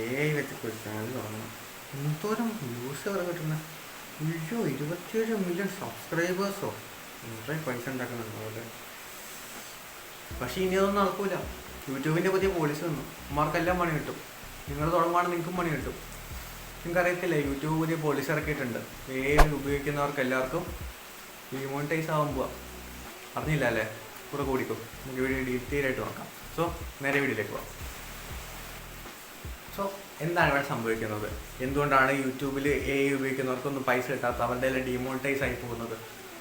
AI വെച്ചിട്ട് ഒരു channel തുടങ്ങണം. എന്തോരം വ്യൂസ് അവിടെ കിട്ടുന്നത്. അയ്യോ, 27 മില്യൺ സബ്സ്ക്രൈബേഴ്സോ. കുറേ പൈസ ഉണ്ടാക്കുന്നുണ്ട് അതുപോലെ. പക്ഷേ ഇനി അതൊന്നും നടക്കൂല. യൂട്യൂബിൻ്റെ പുതിയ പോളിസി വന്നു. അമ്മമാർക്കെല്ലാം പണി കിട്ടും. നിങ്ങൾ തുടങ്ങുവാണെങ്കിൽ നിങ്ങൾക്കും പണി കിട്ടും. നിങ്ങൾക്കറിയത്തില്ല, യൂട്യൂബ് പുതിയ പോളിസി ഇറക്കിയിട്ടുണ്ട്. AI ഉപയോഗിക്കുന്നവർക്ക് എല്ലാവർക്കും ഡിമോണിറ്റൈസ് ആവാൻ പോവാ. അറിഞ്ഞില്ല അല്ലേ? കൂടെ കൂടിക്കും. നമുക്ക് വീഡിയോ ഡീറ്റെയിൽ ആയിട്ട് നോക്കാം. സോ നേരെ വീഡിയോയിലേക്ക് പോവാം. സോ എന്താണ് ഇവിടെ സംഭവിക്കുന്നത്? എന്തുകൊണ്ടാണ് യൂട്യൂബിൽ AI ഉപയോഗിക്കുന്നവർക്കൊന്നും പൈസ കിട്ടാത്ത, അവരുടെ എല്ലാം ഡിമോണിറ്റൈസ് ആയി പോകുന്നത്?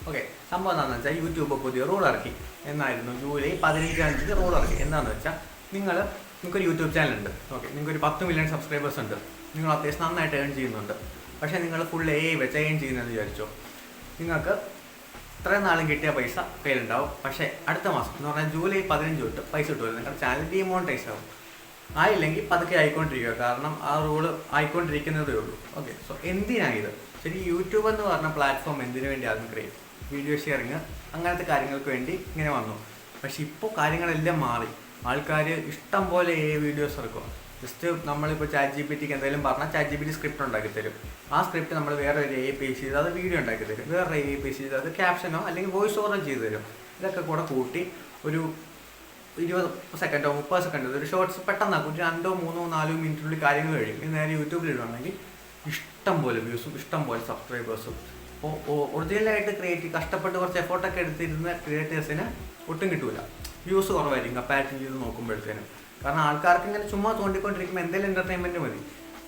ഓക്കെ, സംഭവം എന്താണെന്ന് വെച്ചാൽ യൂട്യൂബ് പുതിയ റൂൾ ഇറക്കി. എന്നായിരുന്നു ജൂലൈ 15 റൂൾ ഇറക്കി. എന്താണെന്ന് വെച്ചാൽ നിങ്ങൾക്കൊരു യൂട്യൂബ് ചാനലുണ്ട്. ഓക്കെ, നിങ്ങൾക്കൊരു 10 മില്യൺ സബ്സ്ക്രൈബേഴ്സ് ഉണ്ട്. നിങ്ങൾ അത്യാവശ്യം നന്നായിട്ട് ഏൺ ചെയ്യുന്നുണ്ട്. പക്ഷേ നിങ്ങൾ ഫുൾ AI വെച്ച് ഏൺ ചെയ്യുന്നതെന്ന് വിചാരിച്ചോ, നിങ്ങൾക്ക് ഇത്രയും നാളും കിട്ടിയ പൈസ കയ്യിലുണ്ടാവും. പക്ഷേ അടുത്ത മാസം എന്ന് പറഞ്ഞാൽ ജൂലൈ 15 തൊട്ട് പൈസ കിട്ടുമല്ലോ. നിങ്ങളുടെ ചാനൽ ഡിമോണിറ്റൈസ് ആവും. ആയില്ലെങ്കിൽ പതുക്കെ ആയിക്കൊണ്ടിരിക്കുക. കാരണം ആ റൂള് ആയിക്കൊണ്ടിരിക്കുന്നതേ ഉള്ളൂ. ഓക്കെ, സോ എന്തിനാണ് ഇത്? ശരി, യൂട്യൂബ് എന്ന് പറഞ്ഞ പ്ലാറ്റ്ഫോം എന്തിനു വേണ്ടി ആദ്യം ക്രിയേറ്റ്, വീഡിയോ ഷെയറിങ് അങ്ങനത്തെ കാര്യങ്ങൾക്ക് വേണ്ടി ഇങ്ങനെ വന്നു. പക്ഷെ ഇപ്പോൾ കാര്യങ്ങളെല്ലാം മാറി. ആൾക്കാർ ഇഷ്ടം പോലെ AI വീഡിയോസ് ഇറക്കും. ജസ്റ്റ് നമ്മളിപ്പോൾ ChatGPTക്ക് എന്തെങ്കിലും പറഞ്ഞാൽ ChatGPT സ്ക്രിപ്റ്റ് ഉണ്ടാക്കി തരും. ആ സ്ക്രിപ്റ്റ് നമ്മൾ വേറെ ഒരു AI പേസ്റ്റ് ചെയ്ത് അത് വീഡിയോ ഉണ്ടാക്കി തരും. വേറെ AI പേസ്റ്റ് ചെയ്ത് അത് ക്യാപ്ഷനോ അല്ലെങ്കിൽ വോയിസ് ഓവറോ ചെയ്ത് തരും. ഇതൊക്കെ കൂടെ കൂട്ടി ഒരു 20 സെക്കൻഡോ 30 സെക്കൻഡോ ഒരു ഷോർട്സ് പെട്ടെന്നാക്കും. ഒരു 2, 3, 4 മിനിറ്റിനുള്ളിൽ കാര്യങ്ങൾ കഴിയും. ഇത് നേരെ യൂട്യൂബിൽ ഇടുവാണെങ്കിൽ ഇഷ്ടം പോലെ വ്യൂസും ഇഷ്ടം പോലെ സബ്സ്ക്രൈബേഴ്സും. അപ്പോൾ ഒറിജിനലായിട്ട് കഷ്ടപ്പെട്ട് കുറച്ച് എഫോർട്ടൊക്കെ എടുത്തിരുന്ന ക്രിയേറ്റേഴ്സിന് ഒട്ടും കിട്ടൂല. വ്യൂസ് കുറവായിരിക്കും കമ്പാരിറ്റീവ് ചെയ്ത് നോക്കുമ്പോഴത്തേനും. കാരണം ആൾക്കാർക്ക് ഇങ്ങനെ ചുമ്മാ തോണ്ടിക്കൊണ്ടിരിക്കുമ്പോൾ എന്തെങ്കിലും എൻ്റർടൈൻമെൻറ്റ് മതി.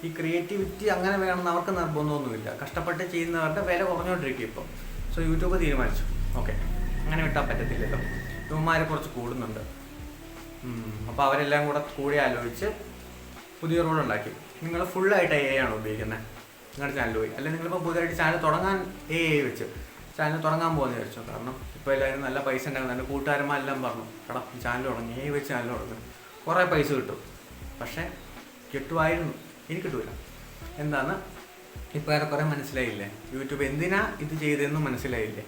ഈ ക്രിയേറ്റിവിറ്റി അങ്ങനെ വേണമെന്ന് അവർക്ക് നിർബന്ധമൊന്നുമില്ല. കഷ്ടപ്പെട്ട് ചെയ്യുന്നവരുടെ വില കുറഞ്ഞുകൊണ്ടിരിക്കും ഇപ്പം. സോ യൂട്യൂബ് തീരുമാനിച്ചു, ഓക്കെ, അങ്ങനെ വിട്ടാൽ പറ്റത്തില്ലല്ലോ, യുവമാരെ കുറച്ച് കൂടുന്നുണ്ട്. അപ്പോൾ അവരെല്ലാം കൂടി ആലോചിച്ച് പുതിയ റൂൾ ഉണ്ടാക്കി. നിങ്ങൾ ഫുള്ളായിട്ട് AI ആണ് ഉപയോഗിക്കുന്നത് നിങ്ങളുടെ ചാനൽ പോയി. അല്ലെങ്കിൽ നിങ്ങളിപ്പോൾ പുതിയതായിട്ട് ചാനൽ തുടങ്ങാൻ AI വെച്ച് ചാനൽ തുടങ്ങാൻ പോകുന്ന വിചാരിച്ചോ. കാരണം ഇപ്പോൾ എല്ലാവരും നല്ല പൈസ ഉണ്ടാകുന്നത്. എൻ്റെ കൂട്ടുകാരന്മാരെല്ലാം പറഞ്ഞു, എടാ ചാനൽ തുടങ്ങി, AI വെച്ച് ചാനൽ തുടങ്ങും, കുറേ പൈസ കിട്ടും. പക്ഷേ കിട്ടുമായിരുന്നു, എനിക്ക് കിട്ടൂല. എന്താണെന്ന് ഇപ്പോൾ കുറേ മനസ്സിലായില്ലേ? യൂട്യൂബ് എന്തിനാ ഇത് ചെയ്തതെന്ന് മനസ്സിലായില്ലേ?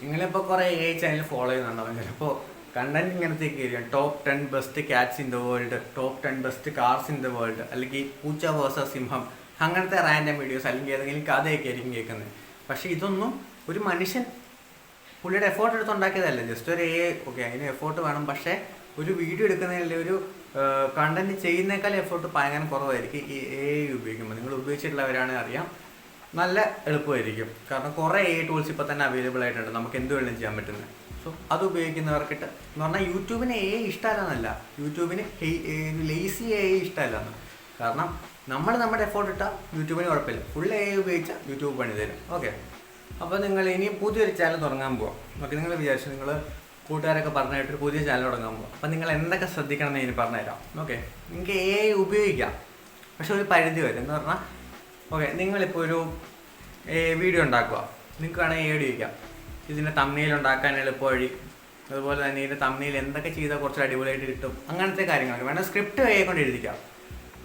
നിങ്ങളിപ്പോൾ കുറേ AI ചാനൽ ഫോളോ ചെയ്യുന്നുണ്ടാവും. ചിലപ്പോൾ കണ്ടന്റ് ഇങ്ങനത്തേക്ക് ആയിരിക്കും. Top 10 best cats in the world, top 10 best cars in the world, അല്ലെങ്കിൽ പൂച്ച വേഴ്സസ് സിംഹം, അങ്ങനത്തെ റാൻഡം വീഡിയോസ്, അല്ലെങ്കിൽ ഏതെങ്കിലും കഥയൊക്കെ ആയിരിക്കും കേൾക്കുന്നത്. പക്ഷേ ഇതൊന്നും ഒരു മനുഷ്യൻ പുള്ളിയുടെ എഫോർട്ട് എടുത്തുണ്ടാക്കിയതല്ല. ജസ്റ്റ് ഒരു AI, ഓക്കെ, അതിന് എഫോർട്ട് വേണം. പക്ഷേ ഒരു വീഡിയോ എടുക്കുന്നതിൽ ഒരു കണ്ടന്റ് ചെയ്യുന്നേക്കാൾ എഫോർട്ട് ഭയങ്കര കുറവായിരിക്കും ഈ AI ഉപയോഗിക്കുമ്പോൾ. നിങ്ങൾ ഉപയോഗിച്ചിട്ടുള്ളവരാണെങ്കിൽ അറിയാം, നല്ല എളുപ്പമായിരിക്കും. കാരണം കുറേ AI ടൂൾസ് ഇപ്പോൾ തന്നെ അവൈലബിൾ ആയിട്ടുണ്ട്, നമുക്ക് എന്ത് വേണമെങ്കിലും ചെയ്യാൻ പറ്റുന്നത്. സോ അത് ഉപയോഗിക്കുന്നവർക്കിട്ട് എന്ന് പറഞ്ഞാൽ യൂട്യൂബിന് AI ഇഷ്ടമല്ലെന്നല്ല, യൂട്യൂബിന് ലേസി AI ഇഷ്ടമല്ലെന്ന്. കാരണം നമ്മൾ നമ്മുടെ എഫോർട്ട് ഇട്ടാൽ യൂട്യൂബിന് കുഴപ്പമില്ല. ഫുൾ AI ഉപയോഗിച്ചാൽ യൂട്യൂബ് പണി തരും. ഓക്കെ, അപ്പോൾ നിങ്ങൾ ഇനി പുതിയൊരു ചാനൽ തുടങ്ങാൻ പോവാം. ഓക്കെ, നിങ്ങൾ വിചാരിച്ചു നിങ്ങൾ കൂട്ടുകാരൊക്കെ പറഞ്ഞിട്ടൊരു പുതിയ ചാനൽ തുടങ്ങാൻ പോകാം. അപ്പോൾ നിങ്ങൾ എന്തൊക്കെ ശ്രദ്ധിക്കണം എന്ന് ഇനി പറഞ്ഞുതരാം. ഓക്കെ, നിങ്ങൾക്ക് AI ഉപയോഗിക്കാം, പക്ഷെ ഒരു പരിധി വരെ. എന്ന് പറഞ്ഞാൽ ഓക്കെ, നിങ്ങളിപ്പോൾ ഒരു വീഡിയോ ഉണ്ടാക്കുക, നിങ്ങൾക്ക് വേണമെങ്കിൽ AI ഉപയോഗിക്കാം. ഇതിൻ്റെ തമ്നെയിൽ ഉണ്ടാക്കാൻ എളുപ്പ വഴി, അതുപോലെ തന്നെ ഇതിൻ്റെ തമ്നെയിൽ എന്തൊക്കെ ചെയ്താൽ കുറച്ച് അടിപൊളിയായിട്ട് കിട്ടും, അങ്ങനത്തെ കാര്യങ്ങളൊക്കെ വേണം. സ്ക്രിപ്റ്റ് AI കൊണ്ട് എഴുതിക്കാം.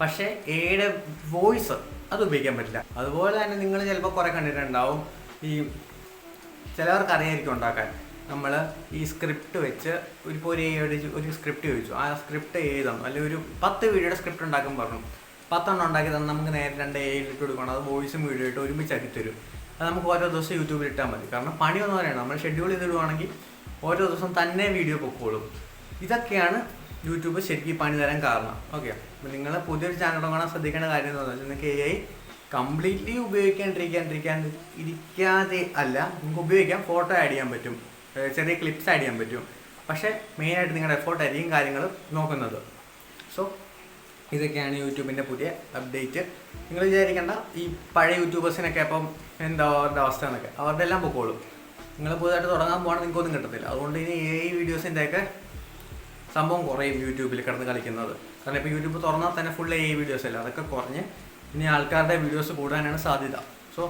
പക്ഷേ AIയുടെ വോയിസ് അത് ഉപയോഗിക്കാൻ പറ്റില്ല. അതുപോലെ തന്നെ നിങ്ങൾ ചിലപ്പോൾ കുറേ കണ്ടിട്ടുണ്ടാവും, ഈ ചിലവർക്ക് അറിയായിരിക്കും ഉണ്ടാക്കാൻ. നമ്മൾ ഈ സ്ക്രിപ്റ്റ് വെച്ച് ഇപ്പോൾ ഒരു AI ഒരു സ്ക്രിപ്റ്റ് ചോദിച്ചു, ആ സ്ക്രിപ്റ്റ് AI തന്നു. അല്ലെങ്കിൽ ഒരു 10 വീഡിയോയുടെ സ്ക്രിപ്റ്റ് ഉണ്ടാക്കാൻ പറഞ്ഞു. 10 എണ്ണം ഉണ്ടാക്കി തന്നെ നമുക്ക് നേരെ 2 AI ഇട്ട് കൊടുക്കണം. അത് വോയിസും വീഡിയോ ആയിട്ട് ഒരുമിച്ചാക്കി തരും. അത് നമുക്ക് ഓരോ ദിവസം യൂട്യൂബിൽ ഇട്ടാൽ മതി. കാരണം പണിയൊന്നും പറയണം, നമ്മൾ ഷെഡ്യൂൾ ചെയ്തിടുവാണെങ്കിൽ ഓരോ ദിവസം തന്നെ വീഡിയോ പൊക്കോളും. ഇതൊക്കെയാണ് യൂട്യൂബ് ശരിക്കും പണി തരാൻ കാരണം. ഓക്കെ, അപ്പോൾ നിങ്ങൾ പുതിയൊരു ചാനൽ തുടങ്ങാൻ ശ്രദ്ധിക്കേണ്ട കാര്യം എന്താണെന്ന് വെച്ചാൽ, നിങ്ങൾക്ക് AI കംപ്ലീറ്റ്ലി ഇരിക്കാതെ അല്ല, നിങ്ങൾക്ക് ഉപയോഗിക്കാം. ഫോട്ടോ ആഡ് ചെയ്യാൻ പറ്റും, ചെറിയ ക്ലിപ്സ് ആഡ് ചെയ്യാൻ പറ്റും. പക്ഷേ മെയിനായിട്ട് നിങ്ങളുടെ എഫോർട്ടായിരിക്കും കാര്യങ്ങൾ നോക്കുന്നത്. സോ ഇതൊക്കെയാണ് യൂട്യൂബിൻ്റെ പുതിയ അപ്ഡേറ്റ്. നിങ്ങൾ വിചാരിക്കേണ്ട ഈ പഴയ യൂട്യൂബേഴ്സിനൊക്കെ അപ്പം എന്താ അവരുടെ അവസ്ഥ എന്നൊക്കെ, അവരുടെ എല്ലാം പൊക്കോളും. നിങ്ങൾ പുതുതായിട്ട് തുടങ്ങാൻ പോകണമെങ്കിൽ നിങ്ങൾക്കൊന്നും കിട്ടത്തില്ല. അതുകൊണ്ട് ഇനി AI വീഡിയോസിൻ്റെയൊക്കെ സംഭവം കുറയും യൂട്യൂബിൽ കിടന്ന് കളിക്കുന്നത്. കാരണം ഇപ്പോൾ യൂട്യൂബ് തുറന്നാൽ തന്നെ ഫുൾ AI വീഡിയോസ് അല്ല, അതൊക്കെ കുറഞ്ഞ് ഇനി ആൾക്കാരുടെ വീഡിയോസ് കൂടാനാണ് സാധ്യത. സോ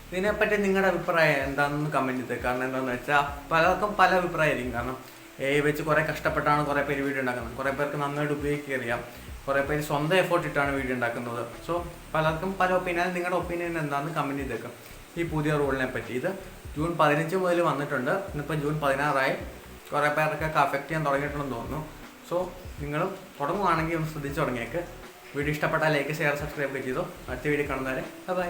ഇതിനെപ്പറ്റി നിങ്ങളുടെ അഭിപ്രായം എന്താണെന്ന് കമൻറ്റ് ചെയ്തത്. കാരണം എന്താണെന്ന് വെച്ചാൽ പലർക്കും പല അഭിപ്രായമായിരിക്കും. കാരണം AI വെച്ച് കുറേ കഷ്ടപ്പെട്ടാണ് കുറേ പേര് വീഡിയോ ഉണ്ടാക്കുന്നത്. കുറേ പേർക്ക് നന്നായിട്ട് ഉപയോഗിക്കുക അറിയാം, കുറേ പേര് സ്വന്തം എഫോർട്ട് ഇട്ടാണ് വീഡിയോ ഉണ്ടാക്കുന്നത്. സോ പലർക്കും പല ഒപ്പീനിയൻ. നിങ്ങളുടെ ഒപ്പീനിയൻ എന്താണെന്ന് കമൻറ്റ് ചെയ്തേക്കാം ഈ പുതിയ റൂളിനെ പറ്റി. ഇത് ജൂൺ 15 മുതൽ വന്നിട്ടുണ്ട്. ഇന്നിപ്പോൾ ജൂൺ 16 കുറേ പേർക്കൊക്കെ അഫക്റ്റ് ചെയ്യാൻ തുടങ്ങിയിട്ടുണ്ടെന്ന് തോന്നുന്നു. സോ നിങ്ങൾ തുടങ്ങുവാണെങ്കിൽ ഒന്ന് ശ്രദ്ധിച്ച് തുടങ്ങിയേക്ക്. വീഡിയോ ഇഷ്ടപ്പെട്ടാൽ ലൈക്ക് ഷെയർ സബ്സ്ക്രൈബ് ചെയ്തോ. അടുത്ത വീഡിയോ കാണുന്നവരെ ബൈ.